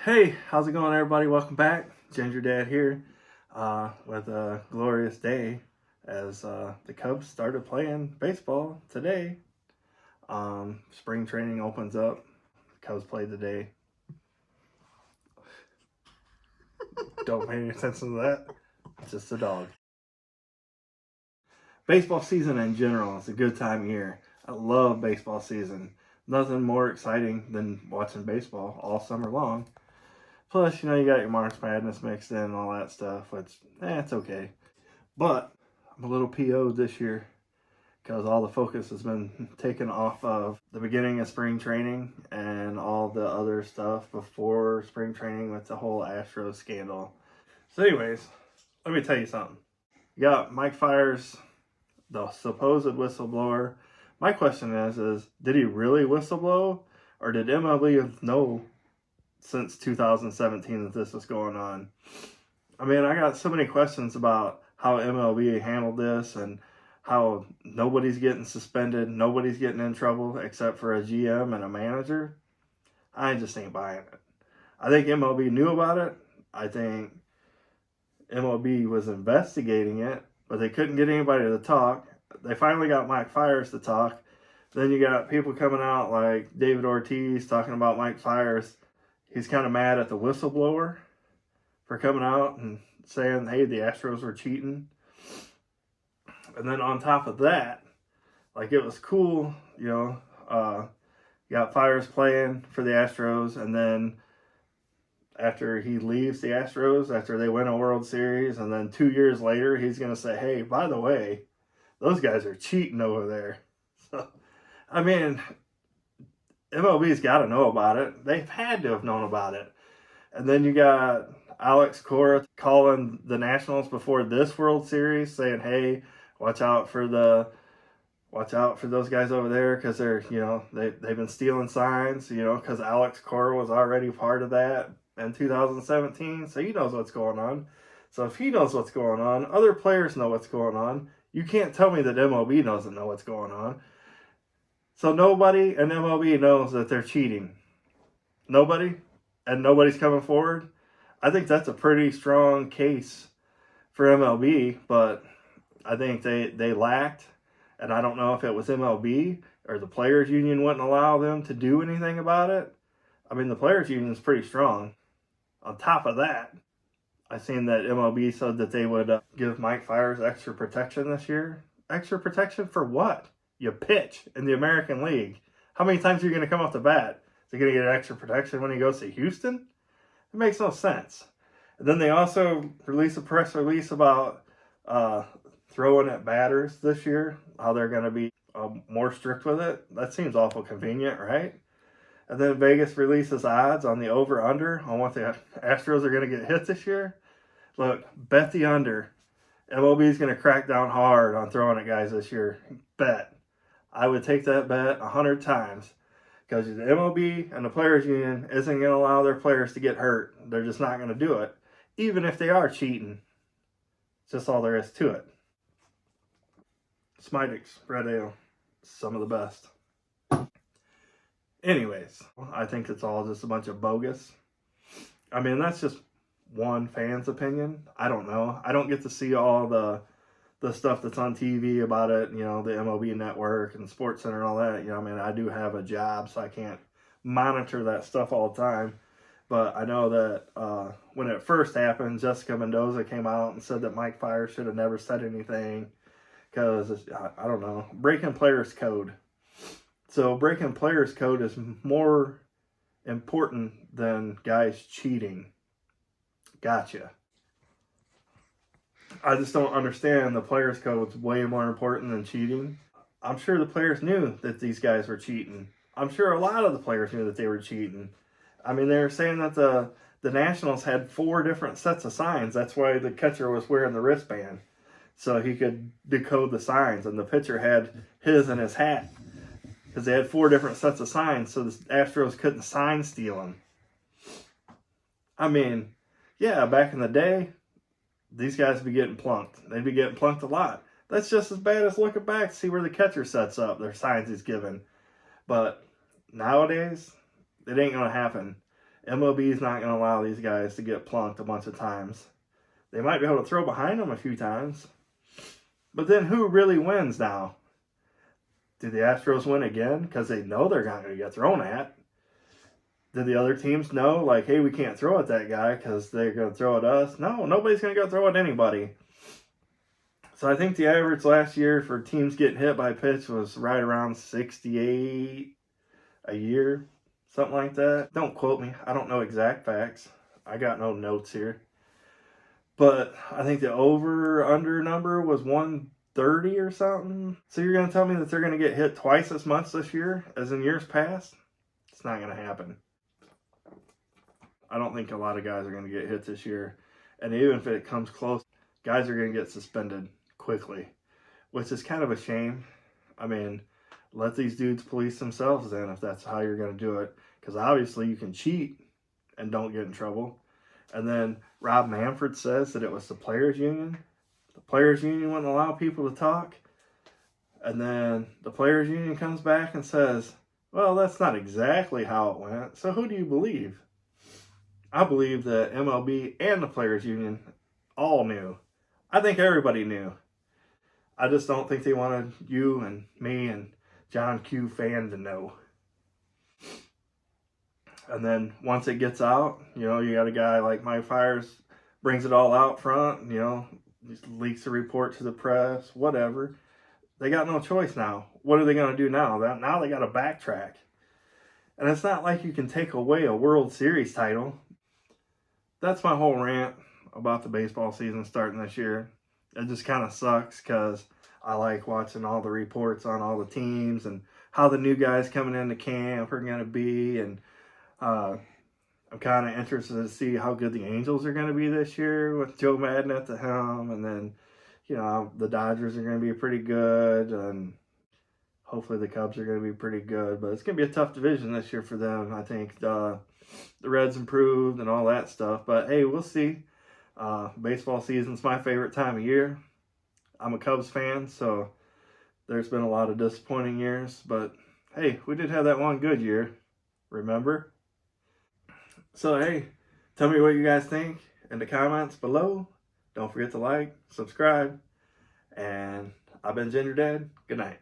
Hey, how's it going, everybody? Welcome back. Ginger Dad here with a glorious day as the Cubs started playing baseball today. Spring training opens up. The Cubs played today. Don't pay any attention to that. It's just a dog. Baseball season in general is a good time of year. I love baseball season. Nothing more exciting than watching baseball all summer long. Plus, you got your March Madness mixed in and all that stuff, which, it's okay. But I'm a little PO'd this year because all the focus has been taken off of the beginning of spring training and all the other stuff before spring training with the whole Astros scandal. So anyways, let me tell you something. You got Mike Fiers, the supposed whistleblower. My question is did he really whistleblow, or did MLB know since 2017 that this was going on? I mean, I got so many questions about how MLB handled this and how nobody's getting suspended, nobody's getting in trouble except for a GM and a manager. I just ain't buying it. I think MLB knew about it. I think MLB was investigating it, but they couldn't get anybody to talk. They finally got Mike Fiers to talk. Then you got people coming out like David Ortiz talking about Mike Fiers. He's kind of mad at the whistleblower for coming out and saying, hey, the Astros were cheating. And then on top of that, like, it was cool, you got Fiers playing for the Astros, and then after he leaves the Astros, after they win a World Series, and then 2 years later, he's going to say, hey, by the way, those guys are cheating over there. So, I mean, MLB's got to know about it. They've had to have known about it. And then you got Alex Cora calling the Nationals before this World Series saying, hey, watch out for those guys over there because they're, they've been stealing signs, because Alex Cora was already part of that in 2017. So he knows what's going on. So if he knows what's going on, other players know what's going on. You can't tell me that MLB doesn't know what's going on. So nobody in MLB knows that they're cheating. Nobody, and nobody's coming forward. I think that's a pretty strong case for MLB, but I think they lacked, and I don't know if it was MLB or the Players Union wouldn't allow them to do anything about it. I mean, the Players Union is pretty strong. On top of that, I seen that MLB said that they would give Mike Fiers extra protection this year. Extra protection for what? You pitch in the American League. How many times are you going to come off the bat? Is he going to get extra protection when he goes to Houston? It makes no sense. And then they also released a press release about throwing at batters this year, how they're going to be more strict with it. That seems awful convenient, right? And then Vegas releases odds on the over-under on what the Astros are going to get hit this year. Look, bet the under. MLB is going to crack down hard on throwing at guys this year. Bet. I would take that bet 100 times because the MLB and the Players Union isn't going to allow their players to get hurt. They're just not going to do it, even if they are cheating. It's just all there is to it. Smidix, Red Ale, some of the best. Anyways, I think it's all just a bunch of bogus. I mean, that's just one fan's opinion. I don't know. I don't get to see all the stuff that's on TV about it, the MLB Network and Sports Center and all that. I mean, I do have a job, so I can't monitor that stuff all the time. But I know that when it first happened, Jessica Mendoza came out and said that Mike Fiers should have never said anything because, I don't know, breaking players' code. So breaking players' code is more important than guys cheating. Gotcha. I just don't understand the players' code is way more important than cheating. I'm sure the players knew that these guys were cheating. I'm sure a lot of the players knew that they were cheating. I mean, they were saying that the Nationals had 4 different sets of signs. That's why the catcher was wearing the wristband, so he could decode the signs. And the pitcher had his in his hat because they had 4 different sets of signs, so the Astros couldn't sign steal them. I mean, yeah, back in the day, these guys would be getting plunked. They'd be getting plunked a lot. That's just as bad as looking back to see where the catcher sets up their signs he's given. But nowadays, it ain't going to happen. MLB is not going to allow these guys to get plunked a bunch of times. They might be able to throw behind them a few times. But then who really wins now? Do the Astros win again? Because they know they're not going to get thrown at. Did the other teams know, like, hey, we can't throw at that guy because they're going to throw at us? No, nobody's going to go throw at anybody. So I think the average last year for teams getting hit by a pitch was right around 68 a year, something like that. Don't quote me. I don't know exact facts. I got no notes here. But I think the over-under number was 130 or something. So you're going to tell me that they're going to get hit twice as much this year as in years past? It's not going to happen. I don't think a lot of guys are going to get hit this year. And even if it comes close, guys are going to get suspended quickly, which is kind of a shame. I mean, let these dudes police themselves then if that's how you're going to do it. Because obviously you can cheat and don't get in trouble. And then Rob Manfred says that it was the players' union. The players' union wouldn't allow people to talk. And then the players' union comes back and says, well, that's not exactly how it went. So who do you believe? I believe that MLB and the players' union all knew. I think everybody knew. I just don't think they wanted you and me and John Q. fan to know. And then once it gets out, you got a guy like Mike Fiers brings it all out front, leaks the report to the press, whatever. They got no choice now. What are they going to do now? Now they got to backtrack. And it's not like you can take away a World Series title. That's my whole rant about the baseball season starting this year. It just kind of sucks because I like watching all the reports on all the teams and how the new guys coming into camp are going to be. And I'm kind of interested to see how good the Angels are going to be this year with Joe Madden at the helm. And then, the Dodgers are going to be pretty good. And hopefully the Cubs are going to be pretty good. But it's going to be a tough division this year for them. I think the Reds improved and all that stuff. But, hey, we'll see. Baseball season's my favorite time of year. I'm a Cubs fan, so there's been a lot of disappointing years. But, hey, we did have that one good year. Remember? So, hey, tell me what you guys think in the comments below. Don't forget to like, subscribe. And I've been Ginger Dad. Good night.